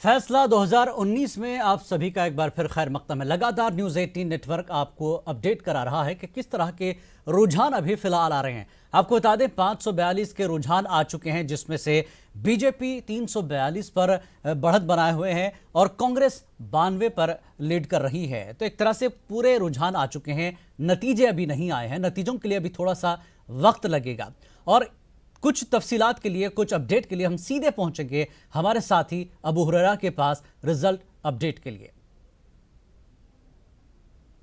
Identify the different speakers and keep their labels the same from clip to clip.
Speaker 1: फैसला 2019 में आप सभी का एक बार फिर खैर मकदम है। लगातार न्यूज़ 18 नेटवर्क आपको अपडेट करा रहा है कि किस तरह के रुझान अभी फिलहाल आ रहे हैं। आपको बता दें 542 के रुझान आ चुके हैं, जिसमें से बीजेपी 342 पर बढ़त बनाए हुए हैं और कांग्रेस 92 पर लीड कर रही है। तो एक तरह से पूरे रुझान आ चुके हैं, नतीजे अभी नहीं आए हैं। नतीजों के लिए अभी थोड़ा सा वक्त लगेगा और कुछ तफसीलात के लिए, कुछ अपडेट के लिए हम सीधे पहुंचेंगे हमारे साथी अबू हुरैरा के पास रिजल्ट अपडेट के लिए।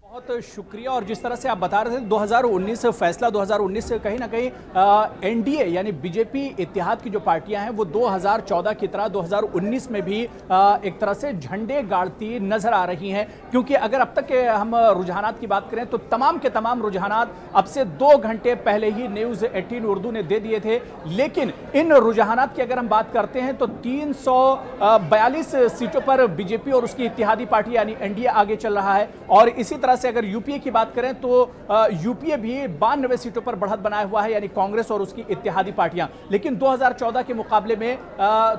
Speaker 2: बहुत शुक्रिया। और जिस तरह से आप बता रहे थे 2019 फैसला 2019 से कहीं ना कहीं एनडीए यानी बीजेपी इत्तेहाद की जो पार्टियां हैं वो 2014 की तरह 2019 में भी एक तरह से झंडे गाड़ती नजर आ रही हैं, क्योंकि अगर अब तक के हम रुझानात की बात करें तो तमाम के तमाम रुझानात अब से 2 घंटे पहले ही न्यूज़ 18 उर्दू ने दे दिए थे। लेकिन इन रुझानात की अगर हम बात करते हैं तो 342 सीटों पर बीजेपी और उसकी इत्तेहादी पार्टी यानी एनडीए आगे चल रहा है। और इसी तरह से अगर यूपीए की बात करें तो यूपीए भी 92 सीटों पर बढ़त बनाया हुआ है, यानी कांग्रेस और उसकी इत्तेहादी पार्टियां। लेकिन 2014 के मुकाबले में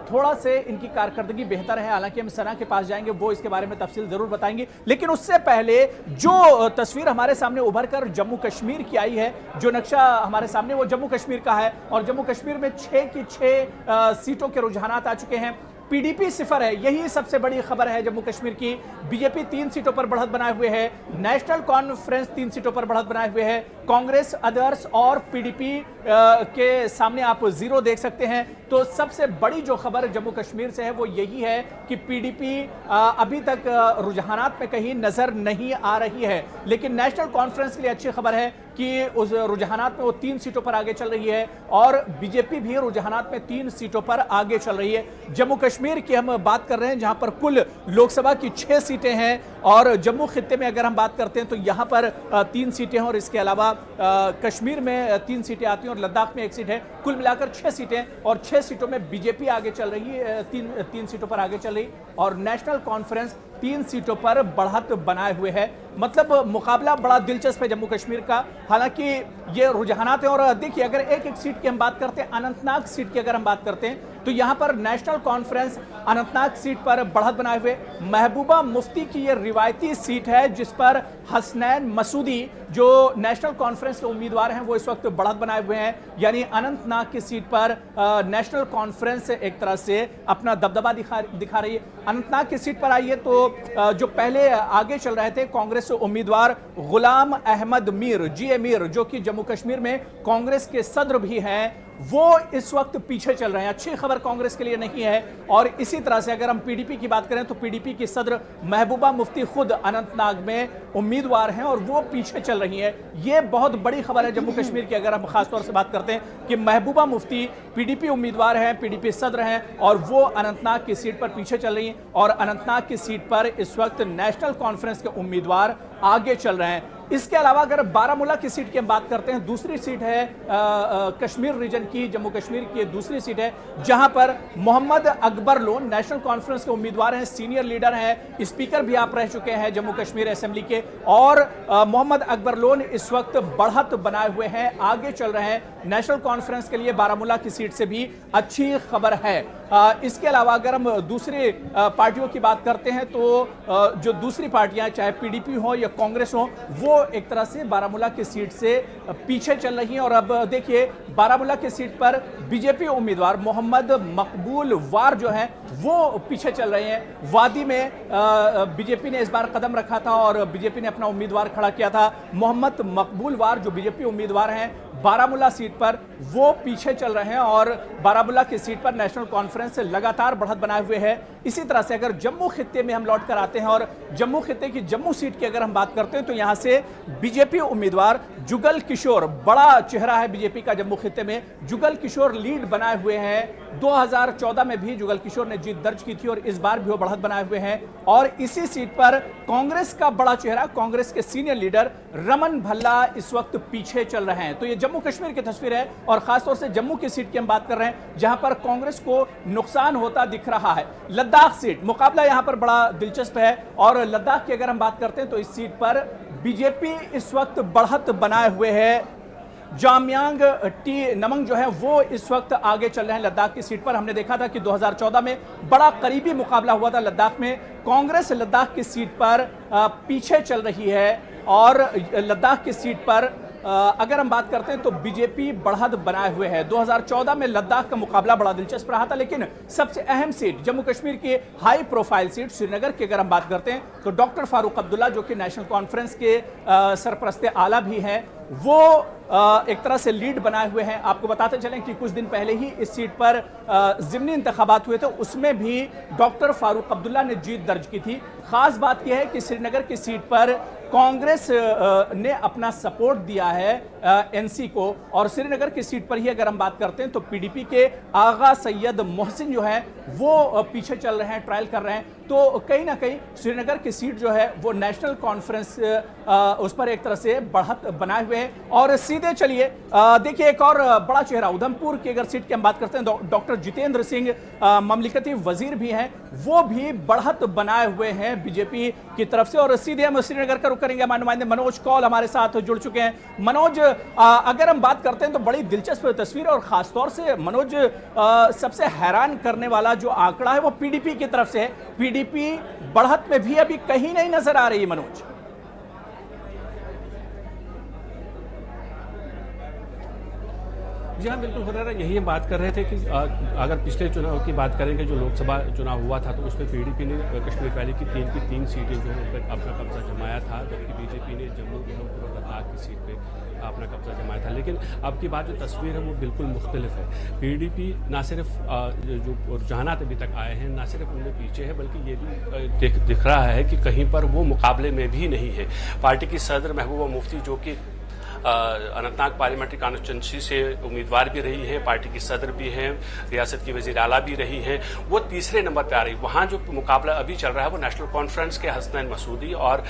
Speaker 2: थोड़ा से इनकी कारकर्दगी बेहतर है। हालांकि हम सना के पास जाएंगे, वो इसके बारे में तफसील जरूर बताएंगे। लेकिन उससे पहले जो तस्वीर हमारे सामने उभर कर जम्मू कश्मीर की आई है, जो नक्शा हमारे सामने वो जम्मू कश्मीर का है और जम्मू कश्मीर में 6 की 6 सीटों के रुझानात आ चुके हैं। पीडीपी 0 है, यही सबसे बड़ी खबर है जम्मू कश्मीर की। बीजेपी 3 सीटों पर बढ़त बनाए हुए है, नेशनल कॉन्फ्रेंस 3 सीटों पर बढ़त बनाए हुए है, कांग्रेस, अदर्स और पीडीपी के सामने आप 0 देख सकते हैं। तो सबसे बड़ी जो खबर जम्मू कश्मीर से है वो यही है कि पीडीपी अभी तक रुझानात में कहीं नजर नहीं आ रही है। लेकिन नेशनल कॉन्फ्रेंस के लिए अच्छी खबर है कि उस रुझानात में वो 3 सीटों पर आगे चल रही है और बीजेपी भी रुझानात में 3 सीटों पर आगे चल रही है। जम्मू कश्मीर की हम बात कर रहे हैं, जहां पर कुल लोकसभा की 6 सीटें हैं और जम्मू खित्ते में अगर हम बात करते हैं तो यहां पर 3 सीटें हैं और इसके अलावा कश्मीर में 3 सीटें आती हैं और लद्दाख में 1 सीट है। कुल मिलाकर 6 सीटें और 6 सीटों में बीजेपी आगे चल रही है, 3 सीटों पर आगे चल रही और नेशनल कॉन्फ्रेंस 3 सीटों पर बढ़त बनाए हुए है। मतलब मुकाबला बड़ा दिलचस्प है जम्मू कश्मीर का। हालांकि ये रुझानात है और देखिए अगर एक एक सीट की हम बात करते हैं, अनंतनाग सीट की अगर हम बात करते हैं तो यहां पर नेशनल कॉन्फ्रेंस अनंतनाग सीट पर बढ़त बनाए हुए। महबूबा मुफ्ती की ये रिवायती सीट है जिस पर हसनैन मसूदी जो नेशनल कॉन्फ्रेंस के उम्मीदवार हैं वो इस वक्त बढ़त बनाए हुए हैं, यानी अनंतनाग की सीट पर नेशनल कॉन्फ्रेंस एक तरह से अपना दबदबा दिखा रही है। अनंतनाग की सीट पर आइए तो जो पहले आगे चल रहे थे कांग्रेस उम्मीदवार गुलाम अहमद मीर, जीए मीर, जो कि जम्मू कश्मीर में कांग्रेस के सदर भी हैं, वो इस वक्त पीछे चल रहे हैं। अच्छी खबर कांग्रेस के लिए नहीं है। और इसी तरह से अगर हम पीडीपी की बात करें तो पीडीपी की सदर महबूबा मुफ्ती खुद अनंतनाग में उम्मीदवार हैं और वो पीछे चल रही हैं। ये बहुत बड़ी खबर है जम्मू कश्मीर की। अगर हम खासतौर से बात करते हैं कि महबूबा मुफ्ती पीडीपी उम्मीदवार हैं, पीडीपी सदर हैं और वो अनंतनाग की सीट पर पीछे चल रही हैं और अनंतनाग की सीट पर इस वक्त नेशनल कॉन्फ्रेंस के उम्मीदवार आगे चल रहे हैं। इसके अलावा अगर बारामूला की सीट की हम बात करते हैं, दूसरी सीट है कश्मीर रीजन की, जम्मू कश्मीर की दूसरी सीट है जहां पर मोहम्मद अकबर लोन नेशनल कॉन्फ्रेंस के उम्मीदवार हैं, सीनियर लीडर हैं, स्पीकर भी आप रह चुके हैं जम्मू कश्मीर असेंबली के और मोहम्मद अकबर लोन इस वक्त बढ़त बनाए हुए हैं, आगे चल रहे हैं नेशनल कॉन्फ्रेंस के लिए। बारामूला की सीट से भी अच्छी खबर है। इसके अलावा अगर हम दूसरी पार्टियों की बात करते हैं तो जो दूसरी पार्टियां चाहे पीडीपी हो या कांग्रेस हो वो एक तरह से बारामूला की सीट से पीछे चल रही हैं। और अब देखिए बारामूला की सीट पर बीजेपी उम्मीदवार मोहम्मद मकबूल वार जो हैं वो पीछे चल रहे हैं। वादी में बीजेपी ने इस बार कदम रखा था और बीजेपी ने अपना उम्मीदवार खड़ा किया था। मोहम्मद मकबूल वार जो बीजेपी उम्मीदवार हैं बारामूला सीट पर वो पीछे चल रहे हैं और बारामूला की सीट पर नेशनल कॉन्फ्रेंस से लगातार बढ़त बनाए हुए है। इसी तरह से अगर जम्मू खित्ते में हम लौट कर आते हैं और जम्मू खित्ते की जम्मू सीट की अगर हम बात करते हैं तो यहां से बीजेपी उम्मीदवार जुगल किशोर, बड़ा चेहरा है बीजेपी का जम्मू खित्ते में, जुगल किशोर लीड बनाए हुए हैं। 2014 में भी जुगल किशोर ने जीत दर्ज की थी और इस बार भी वो बढ़त बनाए हुए हैं। और इसी सीट पर कांग्रेस का बड़ा चेहरा, कांग्रेस के सीनियर लीडर रमन भल्ला इस वक्त पीछे चल रहे हैं। तो ये जम्मू कश्मीर की तस्वीर है और खासतौर से जम्मू की सीट की हम बात कर रहे हैं जहां पर कांग्रेस को नुकसान होता दिख रहा है। लद्दाख सीट, मुकाबला यहां पर बड़ा दिलचस्प है और लद्दाख की अगर हम बात करते हैं तो इस सीट पर बीजेपी इस वक्त बढ़त बनाए हुए है जामयांग टी नमंग जो है वो इस वक्त आगे चल रहे हैं लद्दाख की सीट पर। हमने देखा था कि 2014 में बड़ा करीबी मुकाबला हुआ था लद्दाख में। कांग्रेस लद्दाख की सीट पर पीछे चल रही है और लद्दाख की सीट पर अगर हम बात करते हैं तो बीजेपी बढ़त बनाए हुए है। 2014 में लद्दाख का मुकाबला बड़ा दिलचस्प रहा था, लेकिन सबसे अहम सीट जम्मू कश्मीर की हाई प्रोफाइल सीट श्रीनगर की अगर हम बात करते हैं तो डॉक्टर फारूक अब्दुल्ला जो कि नेशनल कॉन्फ्रेंस के सरपरस्ते आला भी हैं, वो एक तरह से लीड बनाए हुए हैं। आपको बताते चलें कि कुछ दिन पहले ही इस सीट पर ज़िमनी इंतखाबात हुए थे, उसमें भी डॉक्टर फारूक अब्दुल्ला ने जीत दर्ज की थी। खास बात यह है कि श्रीनगर की सीट पर कांग्रेस ने अपना सपोर्ट दिया है एनसी को, और श्रीनगर की सीट पर ही अगर हम बात करते हैं तो पीडीपी के आगा सैयद मोहसिन जो है वो पीछे चल रहे हैं, ट्रायल कर रहे हैं। तो कहीं ना कहीं श्रीनगर की सीट जो है वो नेशनल कॉन्फ्रेंस उस पर एक तरह से बढ़त बनाए हुए हैं। और सीधे चलिए देखिए एक और बड़ा चेहरा उधमपुर की अगर सीट की हम बात करते हैं, डॉक्टर जितेंद्र सिंह ममलिकती वजीर भी हैं, वो भी बढ़त बनाए हुए हैं बीजेपी की तरफ से। और सीधे हम श्रीनगर का रुख करेंगे। हमारे नुमाइंदे मनोज कौल हमारे साथ जुड़ चुके हैं। मनोज, अगर हम बात करते हैं तो बड़ी दिलचस्प तस्वीर, और खासतौर से मनोज सबसे हैरान करने वाला जो आंकड़ा है वो पीडीपी की तरफ से है। पीडीपी बढ़त में भी अभी कहीं नहीं नजर आ रही है मनोज।
Speaker 3: जी हाँ, बिल्कुल हो रहा है। यही हम बात कर रहे थे कि अगर पिछले चुनाव की बात करेंगे, जो लोकसभा चुनाव हुआ था, तो उसमें पीडीपी ने कश्मीर वैली की तीन सीटें जो है उन पर अपना कब्जा जमाया था, जबकि बीजेपी ने जम्मू उधमपुर और लद्दाख की सीट पे अपना कब्जा जमाया था। लेकिन अब की बात जो तस्वीर है वो बिल्कुल मुख्तलिफ है। पीडीपी ना सिर्फ जो रुझानात अभी तक आए हैं, ना सिर्फ उनमें पीछे है, बल्कि ये भी दिख रहा है कि कहीं पर वो मुकाबले में भी नहीं है। पार्टी की सदर महबूबा मुफ्ती जो कि अनंतनाग पार्लियामेंट्री कॉन्स्टिट्यूंसी से उम्मीदवार भी रही हैं, पार्टी की सदर भी हैं, रियासत की वज़ीर आला भी रही हैं, वो तीसरे नंबर पे आ रही। वहाँ जो मुकाबला अभी चल रहा है वो नेशनल कॉन्फ्रेंस के हसनैन मसूदी और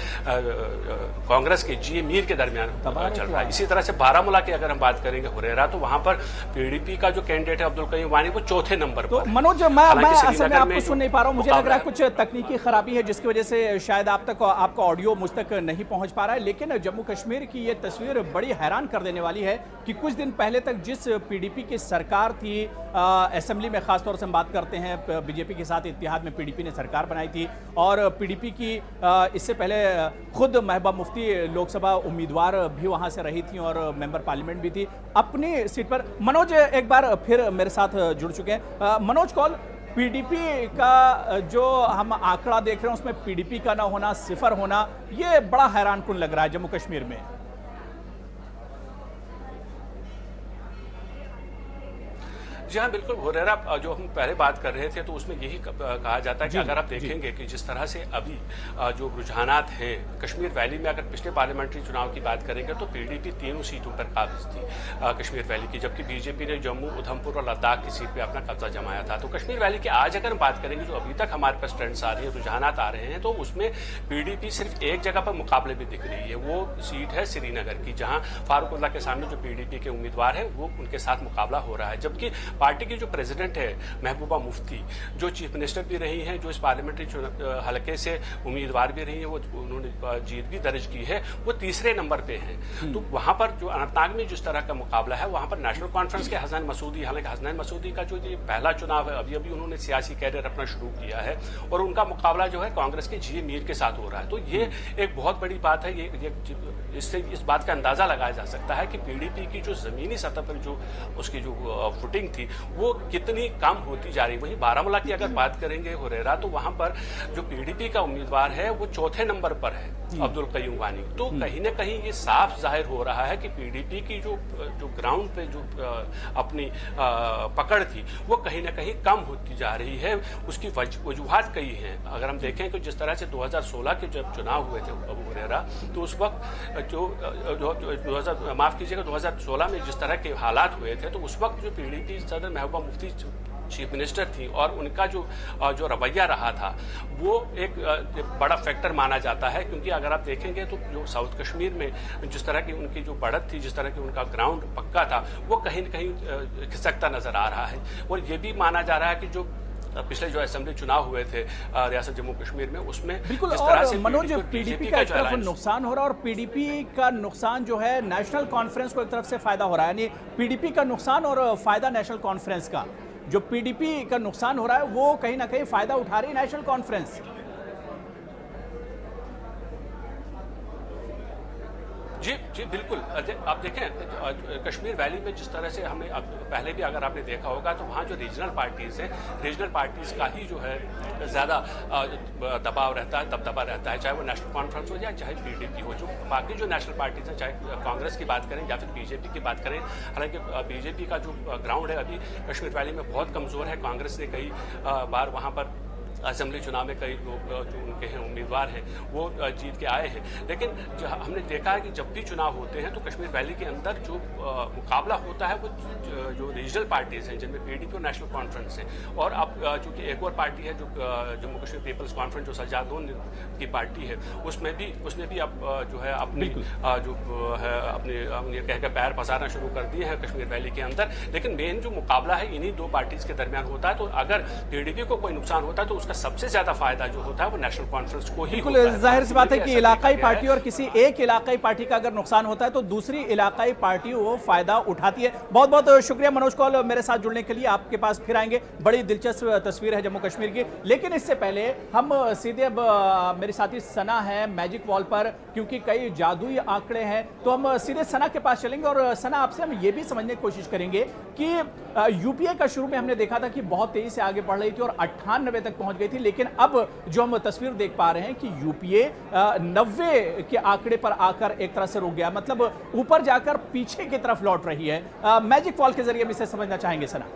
Speaker 3: कांग्रेस के जी मीर के दरमियान चल रहा है। इसी तरह से बारामूला की अगर हम बात करेंगे हुरैरा, तो वहाँ पर पीडीपी का जो कैंडिडेट है अब्दुल कयूम वानी वो चौथे नंबर पर।
Speaker 2: मनोज, मैं असल में आपको सुन नहीं पा रहा हूँ, मुझे लग रहा है कुछ तकनीकी खराबी है जिसकी वजह से शायद आपका ऑडियो मुझ तक नहीं पहुंच पा रहा है। लेकिन जम्मू कश्मीर की ये तस्वीर बड़ी हैरान कर देने वाली है कि कुछ दिन पहले तक जिस पीडीपी की सरकार थी, असेंबली में खासतौर से हम बात करते हैं, बीजेपी के साथ इत्तेहाद में पीडीपी ने सरकार बनाई थी, और पीडीपी की इससे पहले खुद महबूबा मुफ्ती लोकसभा उम्मीदवार भी वहां से रही थी और मेंबर पार्लियामेंट भी थी अपनी सीट पर। मनोज एक बार फिर मेरे साथ जुड़ चुके हैं। मनोज कौल, पीडीपी का जो हम आंकड़ा देख रहे हैं उसमें पीडीपी का ना होना, सिफर होना, ये बड़ा हैरानकुन लग रहा है जम्मू कश्मीर में।
Speaker 3: जी हाँ, बिल्कुल हुरैरा जो हम पहले बात कर रहे थे तो उसमें यही कहा जाता है कि अगर आप देखेंगे कि जिस तरह से अभी जो रुझानात हैं कश्मीर वैली में, अगर पिछले पार्लियामेंट्री चुनाव की बात करेंगे तो पीडीपी तीनों सीटों पर काबिज थी कश्मीर वैली की, जबकि बीजेपी ने जम्मू उधमपुर और लद्दाख की सीट पर अपना कब्जा जमाया था। तो कश्मीर वैली की आज अगर हम बात करेंगे, जो अभी तक हमारे पास ट्रेंड्स आ रही है, रुझानात आ रहे हैं, तो उसमें पीडीपी सिर्फ एक जगह पर मुकाबले में दिख रही है। वो सीट है श्रीनगर की, जहाँ फारूकुल्लाह के सामने जो पीडीपी के उम्मीदवार है वो उनके साथ मुकाबला हो रहा है। जबकि पार्टी की जो प्रेसिडेंट है महबूबा मुफ्ती, जो चीफ मिनिस्टर भी रही हैं, जो इस पार्लियामेंट्री हलके से उम्मीदवार भी रही हैं, वो उन्होंने जीत भी दर्ज की है, वो तीसरे नंबर पे हैं। तो वहां पर जो अनंतनाग में जिस तरह का मुकाबला है, वहां पर नेशनल कॉन्फ्रेंस के हसनैन मसूदी, हालांकि हसनैन मसूदी का जो ये पहला चुनाव है, अभी उन्होंने सियासी कैरियर अपना शुरू किया है, और उनका मुकाबला जो है कांग्रेस के जी मीर के साथ हो रहा है। तो ये एक बहुत बड़ी बात है। ये इससे इस बात का अंदाजा लगाया जा सकता है कि पीडीपी की जो जमीनी सतह पर जो उसकी जो फुटिंग थी वो कितनी कम होती जा रही। वहीं बारामूला की अगर बात करेंगे हुरैरा, तो वहां पर जो पीडीपी का उम्मीदवार है वो चौथे नंबर पर है, अब्दुल कयूम वानी। तो कहीं ना कहीं ये साफ जाहिर हो रहा है कि पीडीपी की जो ग्राउंड पे जो अपनी पकड़ थी वो कहीं ना कहीं कम होती जा रही है। उसकी वजूहात कई हैं। अगर हम देखें कि जिस तरह से 2016 के जब चुनाव हुए थे हुरैरा, तो उस वक्त माफ कीजिएगा 2016 में जिस तरह के हालात हुए थे, तो उस वक्त जो पीडीपी सदर महबूबा मुफ्ती चीफ मिनिस्टर थी, और उनका जो रवैया रहा था वो एक बड़ा फैक्टर माना जाता है। क्योंकि अगर आप देखेंगे तो जो साउथ कश्मीर में जिस तरह की उनकी जो बढ़त थी, जिस तरह की उनका ग्राउंड पक्का था, वो कहीं न कहीं खिसकता नजर आ रहा है। और ये भी माना जा रहा है कि जो पिछले जो असेंबली चुनाव हुए थे रियासत जम्मू कश्मीर में, उसमें
Speaker 2: बिल्कुल।
Speaker 3: जिस तरह
Speaker 2: और
Speaker 3: से
Speaker 2: मनोज,
Speaker 3: और
Speaker 2: पीडीपी का एक तरफ नुकसान हो रहा है और पीडीपी का नुकसान जो है नेशनल कॉन्फ्रेंस को एक तरफ से फायदा हो रहा है, यानी पीडीपी का नुकसान और फायदा नेशनल कॉन्फ्रेंस का। जो पीडीपी का नुकसान हो रहा है वो कहीं ना कहीं फायदा उठा रही है नेशनल कॉन्फ्रेंस।
Speaker 3: जी जी बिल्कुल। आप देखें कश्मीर वैली में जिस तरह से हमें पहले भी अगर आपने देखा होगा तो वहाँ जो रीजनल पार्टीज़ हैं, रीजनल पार्टीज़ का ही जो है ज़्यादा दबाव रहता है, दबदबा रहता है, चाहे वो नेशनल कॉन्फ्रेंस हो या चाहे पीडीपी हो। जो बाकी जो नेशनल पार्टीज़ हैं, चाहे कांग्रेस की बात करें या फिर बीजेपी की बात करें, हालांकि बीजेपी का जो ग्राउंड है अभी कश्मीर वैली में बहुत कमज़ोर है। कांग्रेस ने कई बार वहाँ पर असेंबली चुनाव में कई लोग जो उनके हैं उम्मीदवार हैं वो जीत के आए हैं, लेकिन जो हमने देखा है कि जब भी चुनाव होते हैं तो कश्मीर वैली के अंदर जो मुकाबला होता है वो जो रीजनल पार्टीज़ हैं जिनमें पीडीपी और नेशनल कॉन्फ्रेंस हैं, और अब चूँकि एक और पार्टी है जो जम्मू कश्मीर पीपल्स कॉन्फ्रेंस जो सज्जाद लोन की पार्टी है, उसने भी अब जो है अपनी जो है अपने कहकर पैर पसारना शुरू कर दिए हैं कश्मीर वैली के अंदर। लेकिन मेन जो मुकाबला है इन्हीं दो पार्टीज़ के दरमियान होता है, तो अगर पीडीपी को कोई नुकसान होता है तो उसका सबसे ज्यादा फायदा जो होता है वो नेशनल कॉन्फ्रेंस को ही होता है।
Speaker 2: जाहिर सी बात है कि इलाकाई पार्टी और किसी एक इलाकाई पार्टी का अगर नुकसान होता है तो दूसरी इलाकाई पार्टी वो फायदा उठाती है। बहुत बहुत शुक्रिया मनोज कौल मेरे साथ जुड़ने के लिए। आपके पास फिर आएंगे, बड़ी दिलचस्प तस्वीर है जम्मू कश्मीर की। लेकिन इससे पहले हम सीधे अब मेरे साथी सना है मैजिक वॉल पर, क्योंकि कई जादुई आंकड़े हैं, तो हम सीधे सना के पास चलेंगे। और सना, आपसे हम ये भी समझने की कोशिश करेंगे कि यूपीए का शुरू में हमने देखा था कि बहुत तेजी से आगे बढ़ रही थी और 98 तक पहुंच गई थी, लेकिन अब जो हम तस्वीर देख पा रहे हैं कि यूपीए 90 के आंकड़े पर आकर एक तरह से रुक गया, मतलब ऊपर जाकर पीछे की तरफ लौट रही है। मैजिक वॉल के जरिए हम इसे समझना चाहेंगे सना।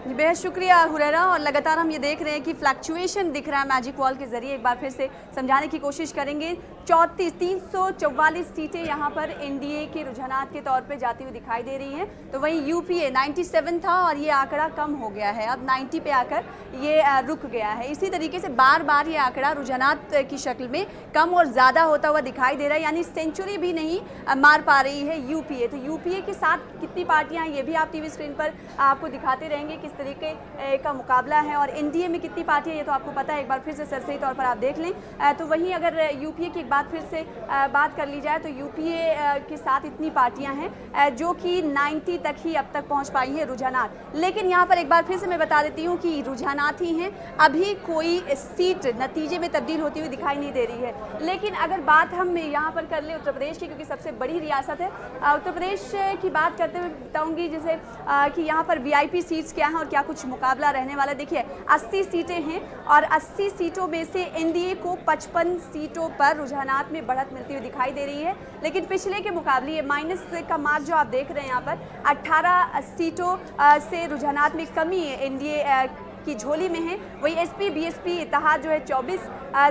Speaker 4: बेहद शुक्रिया हुरैरा। और लगातार हम ये देख रहे हैं कि फ्लक्चुएशन दिख रहा है मैजिक वॉल के जरिए। एक बार फिर से समझाने की कोशिश करेंगे। 344 सीटें यहाँ पर एनडीए के रुझानात के तौर पे जाती हुई दिखाई दे रही हैं, तो वहीं यूपीए 97 था और ये आंकड़ा कम हो गया है, अब 90 पे आकर ये रुक गया है। इसी तरीके से बार बार ये आंकड़ा रुझानात की शक्ल में कम और ज़्यादा होता हुआ दिखाई दे रहा है, यानी सेंचुरी भी नहीं मार पा रही है यूपीए। तो यूपीए के साथ कितनी पार्टियाँ हैं ये भी आप टीवी स्क्रीन पर आपको दिखाते रहेंगे किस तरीके का मुकाबला है, और एनडीए में कितनी पार्टियां ये तो आपको पता है, एक बार फिर से सरसरी तौर पर आप देख लें। तो वहीं अगर यूपीए की एक बात फिर से बात कर ली जाए तो यूपीए के साथ इतनी पार्टियां हैं जो कि 90 तक ही अब तक पहुंच पाई हैं रुझानात। लेकिन यहाँ पर एक बार फिर से मैं बता देती हूँ कि रुझानात ही हैं, अभी कोई सीट नतीजे में तब्दील होती हुई दिखाई नहीं दे रही है। लेकिन अगर बात हम यहाँ पर कर ले उत्तर प्रदेश की, क्योंकि सबसे बड़ी रियासत है, उत्तर प्रदेश की बात करते हुए बताऊँगी जैसे कि यहाँ पर वीआईपी सीट्स क्या हैं और क्या कुछ मुकाबला रहने वाला। देखिए 80 सीटें हैं और 80 सीटों में से एनडीए को 55 सीटों पर रुझानात में बढ़त मिलती हुई दिखाई दे रही है। लेकिन पिछले के मुकाबले माइनस का मार्क जो आप देख रहे हैं यहाँ पर 18 सीटों से रुझानात में कमी है एनडीए की झोली में है। वही एसपी बीएसपी इत्तेहाद जो है 24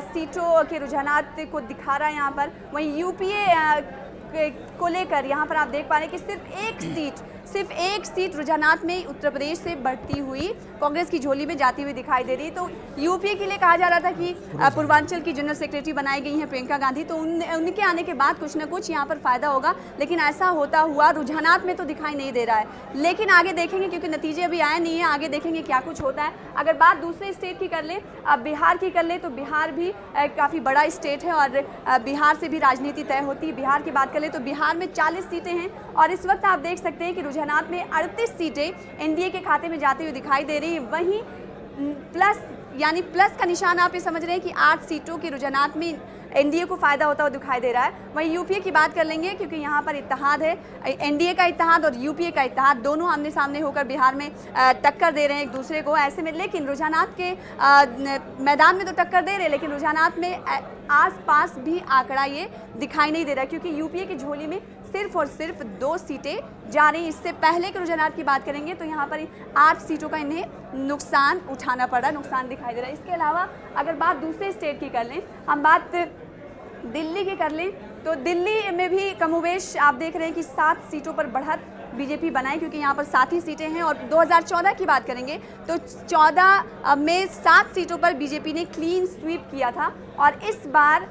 Speaker 4: सीटों के रुझानात को दिखा रहा है यहाँ पर। वहीं यूपीए को लेकर यहाँ पर आप देख पा रहे हैं कि सिर्फ एक सीट रुझानात में उत्तर प्रदेश से बढ़ती हुई कांग्रेस की झोली में जाती हुई दिखाई दे रही। तो यूपीए के लिए कहा जा रहा था कि पूर्वांचल की जनरल सेक्रेटरी बनाई गई हैं प्रियंका गांधी, तो उनके आने के बाद कुछ ना कुछ यहाँ पर फायदा होगा, लेकिन ऐसा होता हुआ रुझानात में तो दिखाई नहीं दे रहा है। लेकिन आगे देखेंगे, क्योंकि नतीजे अभी आए नहीं है, आगे देखेंगे क्या कुछ होता है। अगर बात दूसरे स्टेट की कर ले, बिहार की कर ले, तो बिहार भी काफ़ी बड़ा स्टेट है और बिहार से भी राजनीति तय होती है। बिहार की बात कर ले तो बिहार में 40 सीटें हैं और इस वक्त आप देख सकते हैं कि रुझानात में 38 सीटें एनडीए के खाते में जाती हुई दिखाई दे रही है। वहीं प्लस का निशान आप ये समझ रहे हैं कि 8 सीटों के रुझानात में एनडीए को फायदा होता हुआ दिखाई दे रहा है। वहीं यूपीए की बात कर लेंगे, क्योंकि यहाँ पर इत्तेहाद है, एनडीए का इत्तेहाद और यूपीए का इत्तेहाद दोनों आमने सामने होकर बिहार में टक्कर दे रहे हैं एक दूसरे को। ऐसे में लेकिन रुझानात के मैदान में तो टक्कर दे रहे हैं, लेकिन रुझानात में आसपास भी आंकड़ा ये दिखाई नहीं दे रहा, क्योंकि यूपीए की झोली में सिर्फ और सिर्फ 2 सीटें जा रही। इससे पहले के रुझानात की बात करेंगे तो यहाँ पर 8 सीटों का इन्हें नुकसान उठाना पड़ा, नुकसान दिखाई दे रहा है। इसके अलावा अगर बात दूसरे स्टेट की कर लें, हम बात दिल्ली की कर लें, तो दिल्ली में भी कमोवेश आप देख रहे हैं कि 7 सीटों पर बढ़त बीजेपी बनाई, क्योंकि यहाँ पर 7 ही सीटें हैं। और 2014 की बात करेंगे तो 14 में 7 सीटों पर बीजेपी ने क्लीन स्वीप किया था और इस बार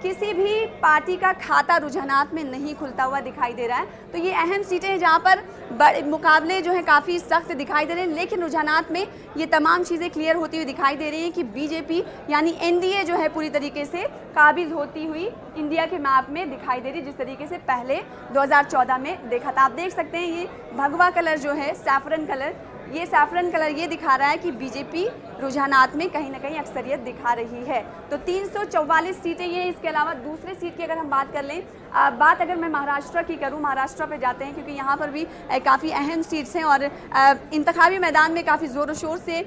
Speaker 4: किसी भी पार्टी का खाता रुझानात में नहीं खुलता हुआ दिखाई दे रहा है। तो ये अहम सीटें हैं जहाँ पर बड़े मुकाबले जो है काफ़ी सख्त दिखाई दे रहे हैं, लेकिन रुझानात में ये तमाम चीज़ें क्लियर होती हुई दिखाई दे रही हैं कि बीजेपी यानी एनडीए जो है पूरी तरीके से काबिज होती हुई इंडिया के मैप में दिखाई दे रही है, जिस तरीके से पहले 2014 में देखा था। आप देख सकते हैं ये भगवा कलर जो है, सैफरन कलर, ये सैफरन कलर ये दिखा रहा है कि बीजेपी रुझानात में कहीं ना कहीं अक्सरियत दिखा रही है। तो 344 सीटें ये, इसके अलावा दूसरे सीट की अगर हम बात कर लें, बात अगर मैं महाराष्ट्र की करूं, महाराष्ट्र पे जाते हैं क्योंकि यहाँ पर भी काफ़ी अहम सीट्स हैं और इंतखाबी मैदान में काफ़ी ज़ोर शोर से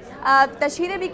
Speaker 4: तशहीरें भी